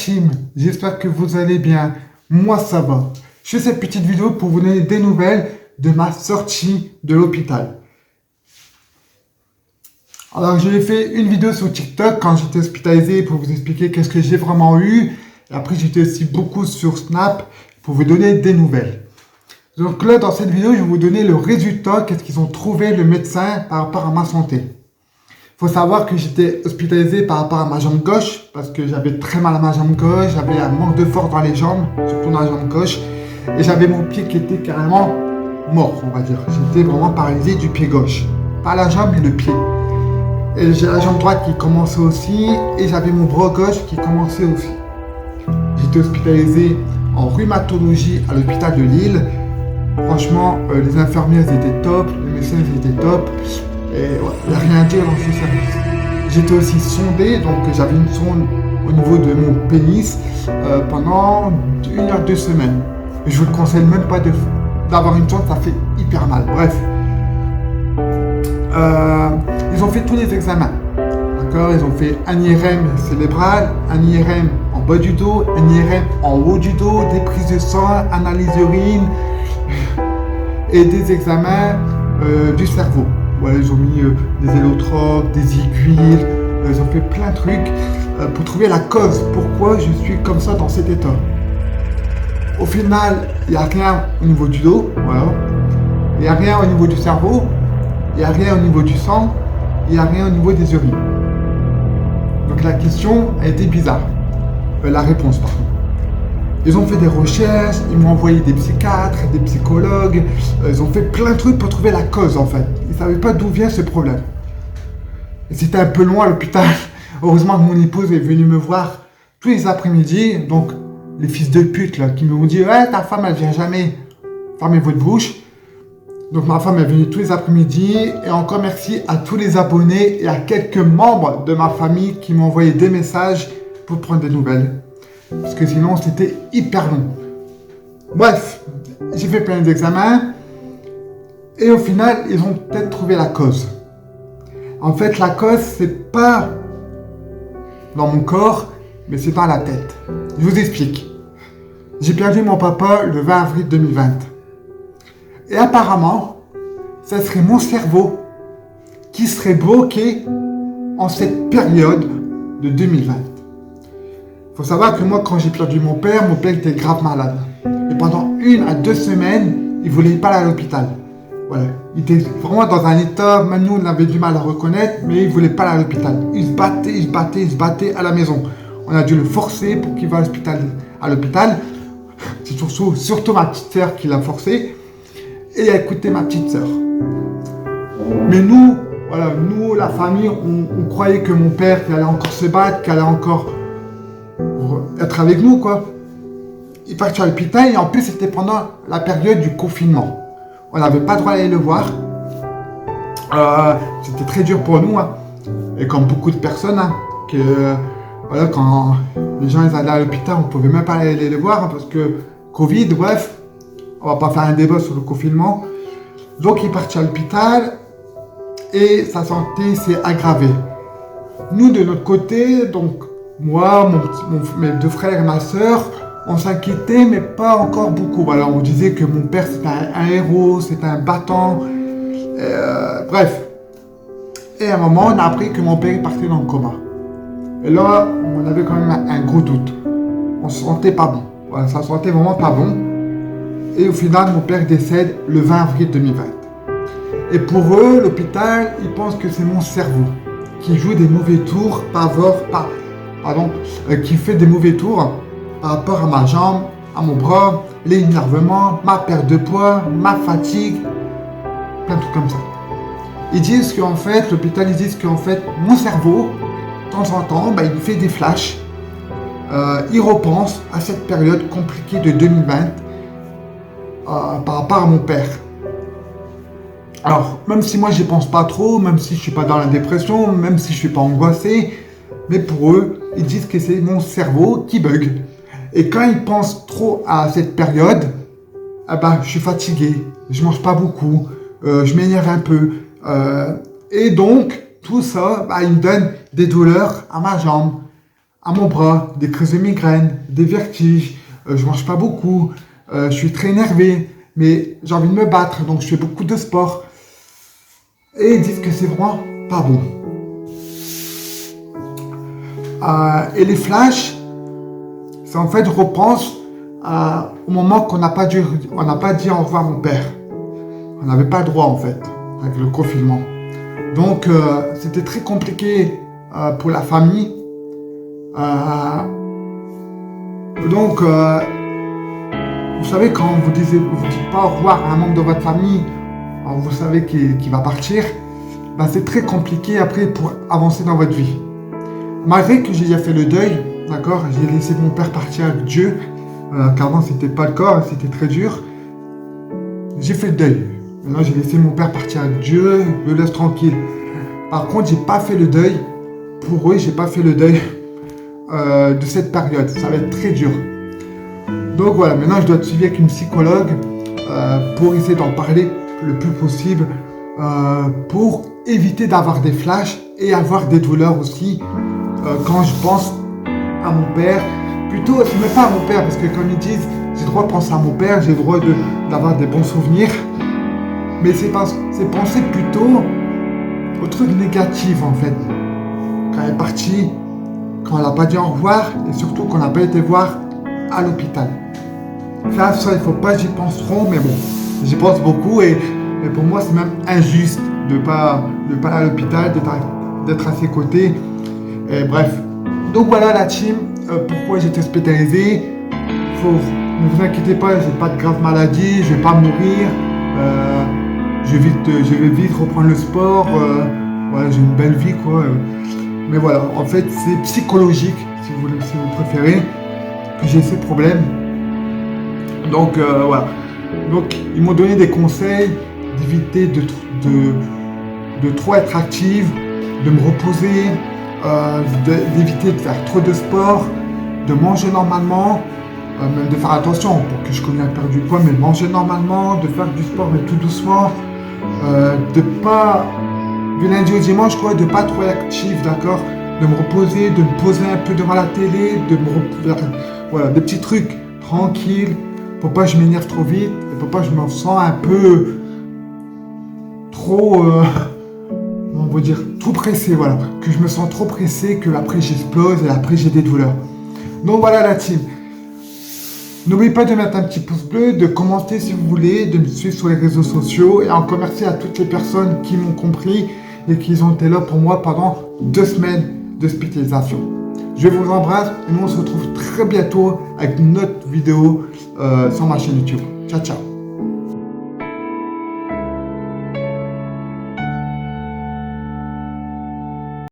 team, j'espère que vous allez bien. Moi ça va. Je fais cette petite vidéo pour vous donner des nouvelles de ma sortie de l'hôpital. Alors j'ai fait une vidéo sur TikTok quand j'étais hospitalisé pour vous expliquer qu'est-ce que j'ai vraiment eu. Et après j'étais aussi beaucoup sur Snap pour vous donner des nouvelles. Donc là dans cette vidéo je vais vous donner le résultat, qu'est-ce qu'ils ont trouvé le médecin par rapport à ma santé. Il faut savoir que j'étais hospitalisé par rapport à ma jambe gauche parce que j'avais très mal à ma jambe gauche, j'avais un manque de force dans les jambes, surtout dans la jambe gauche, et j'avais mon pied qui était carrément mort, on va dire. J'étais vraiment paralysé du pied gauche, pas la jambe mais le pied. Et j'ai la jambe droite qui commençait aussi, et j'avais mon bras gauche qui commençait aussi. J'étais hospitalisé en rhumatologie à l'hôpital de Lille. Franchement, les infirmières étaient top, les médecins étaient top. Et il n'y a rien à dire dans ce service. J'étais aussi sondé, donc j'avais une sonde au niveau de mon pénis pendant 1 à 2 semaines. Et je vous le conseille même pas d'avoir une sonde, ça fait hyper mal. Bref. Ils ont fait tous les examens. D'accord. Ils ont fait un IRM cérébral, un IRM en bas du dos, un IRM en haut du dos, des prises de sang, analyse d'urine et des examens du cerveau. Voilà, ils ont mis des élotropes, des aiguilles, ils ont fait plein de trucs pour trouver la cause, pourquoi je suis comme ça dans cet état. Au final, il n'y a rien au niveau du dos, voilà. Il n'y a rien au niveau du cerveau, il n'y a rien au niveau du sang, il n'y a rien au niveau des urines. Donc la question a été bizarre, la réponse par contre. Ils ont fait des recherches, ils m'ont envoyé des psychiatres, des psychologues, ils ont fait plein de trucs pour trouver la cause en fait. Ils ne savaient pas d'où vient ce problème. Et c'était un peu loin à l'hôpital. Heureusement que mon épouse est venue me voir tous les après-midi. Donc les fils de pute là qui m'ont dit « Ouais, ta femme elle vient jamais, fermez votre bouche ». Donc ma femme est venue tous les après-midi. Et encore merci à tous les abonnés et à quelques membres de ma famille qui m'ont envoyé des messages pour prendre des nouvelles. Parce que sinon c'était hyper long. Bref, j'ai fait plein d'examens et au final ils ont peut-être trouvé la cause. En fait la cause c'est pas dans mon corps mais c'est dans la tête. Je vous explique. J'ai perdu mon papa le 20 avril 2020 et apparemment ça serait mon cerveau qui serait bloqué en cette période de 2020. Il faut savoir que moi, quand j'ai perdu mon père était grave malade. Et pendant 1 à 2 semaines, il ne voulait pas aller à l'hôpital. Voilà. Il était vraiment dans un état, même nous, on avait du mal à reconnaître, mais il ne voulait pas aller à l'hôpital. Il se battait à la maison. On a dû le forcer pour qu'il va à l'hôpital. C'est surtout ma petite sœur qui l'a forcé. Et a écouté ma petite sœur. Mais nous, voilà, nous, la famille, on croyait que mon père qui allait encore se battre, qui allait encore être avec nous quoi. Il partit à l'hôpital et en plus c'était pendant la période du confinement. On n'avait pas le droit d'aller le voir. C'était très dur pour nous hein. Et comme beaucoup de personnes hein, que voilà, quand les gens ils allaient à l'hôpital on pouvait même pas aller les voir hein, parce que Covid, bref, on va pas faire un débat sur le confinement. Donc il partit à l'hôpital et sa santé s'est aggravée. Nous de notre côté, donc moi, mes 2 frères et ma soeur, on s'inquiétait, mais pas encore beaucoup. Voilà, on disait que mon père c'était un héros, c'était un battant. Bref. Et à un moment, on a appris que mon père partait dans le coma. Et là, on avait quand même un gros doute. On se sentait pas bon. Voilà, ça se sentait vraiment pas bon. Et au final, mon père décède le 20 avril 2020. Et pour eux, l'hôpital, ils pensent que c'est mon cerveau qui joue des mauvais tours qui fait des mauvais tours par rapport à ma jambe, à mon bras, les énervements, ma perte de poids, ma fatigue, plein de trucs comme ça. Ils disent qu'en fait, l'hôpital, ils disent qu'en fait, mon cerveau, de temps en temps, il fait des flashs. Il repense à cette période compliquée de 2020 par rapport à mon père. Alors, même si moi, j'y pense pas trop, même si je suis pas dans la dépression, même si je suis pas angoissé, mais pour eux, ils disent que c'est mon cerveau qui bug. Et quand ils pensent trop à cette période, je suis fatigué, je mange pas beaucoup, je m'énerve un peu. Et donc, tout ça, il me donne des douleurs à ma jambe, à mon bras, des crises de migraine, des vertiges, je mange pas beaucoup, je suis très énervé, mais j'ai envie de me battre, donc je fais beaucoup de sport. Et ils disent que c'est vraiment pas bon. Et les flashs, c'est en fait, je repense au moment qu'on n'a pas dit au revoir à mon père. On n'avait pas le droit en fait, avec le confinement. Donc c'était très compliqué pour la famille. Donc vous savez, quand vous dites pas au revoir à un membre de votre famille, vous savez qu'il va partir, ben, c'est très compliqué après pour avancer dans votre vie. Malgré que j'ai déjà fait le deuil, d'accord, j'ai laissé mon père partir avec Dieu, car avant c'était pas le cas, c'était très dur. J'ai fait le deuil. Maintenant j'ai laissé mon père partir avec Dieu, je le laisse tranquille. Par contre, j'ai pas fait le deuil. Pour eux, j'ai pas fait le deuil de cette période. Ça va être très dur. Donc voilà, maintenant je dois être suivi avec une psychologue pour essayer d'en parler le plus possible, pour éviter d'avoir des flashs et avoir des douleurs aussi quand je pense à mon père. Plutôt, mais pas à mon père, parce que comme ils disent, j'ai le droit de penser à mon père, j'ai le droit d'avoir des bons souvenirs. Mais c'est penser plutôt aux trucs négatifs en fait. Quand elle est partie, quand elle n'a pas dit au revoir, et surtout qu'on n'a pas été voir à l'hôpital. Ça, il ne faut pas que j'y pense trop, mais bon, j'y pense beaucoup et pour moi c'est même injuste de pas aller à l'hôpital, d'être à ses côtés. Et bref. Donc voilà la team, pourquoi j'étais hospitalisé. Ne vous inquiétez pas, j'ai pas de grave maladie, je vais pas mourir. Je vais vite reprendre le sport. Voilà, j'ai une belle vie quoi. Mais voilà, en fait c'est psychologique, si vous préférez, que j'ai ces problèmes. Donc voilà. Donc ils m'ont donné des conseils d'éviter de trop être active, de me reposer, d'éviter de faire trop de sport, de manger normalement, même de faire attention pour que je connaisse perdre du poids, mais manger normalement, de faire du sport mais tout doucement, de pas du lundi au dimanche quoi, de pas trop être actif, d'accord, de me reposer, de me poser un peu devant la télé, voilà, des petits trucs tranquilles, pour pas que je m'énerve trop vite, et pour pas que je me sens un peu trop, on va dire, trop pressé, voilà, que je me sens trop pressé, que après j'explose et après j'ai des douleurs. Donc voilà la team. N'oubliez pas de mettre un petit pouce bleu, de commenter si vous voulez, de me suivre sur les réseaux sociaux et encore merci à toutes les personnes qui m'ont compris et qui ont été là pour moi pendant 2 semaines d'hospitalisation. Je vous embrasse et nous on se retrouve très bientôt avec une autre vidéo sur ma chaîne YouTube. Ciao ciao.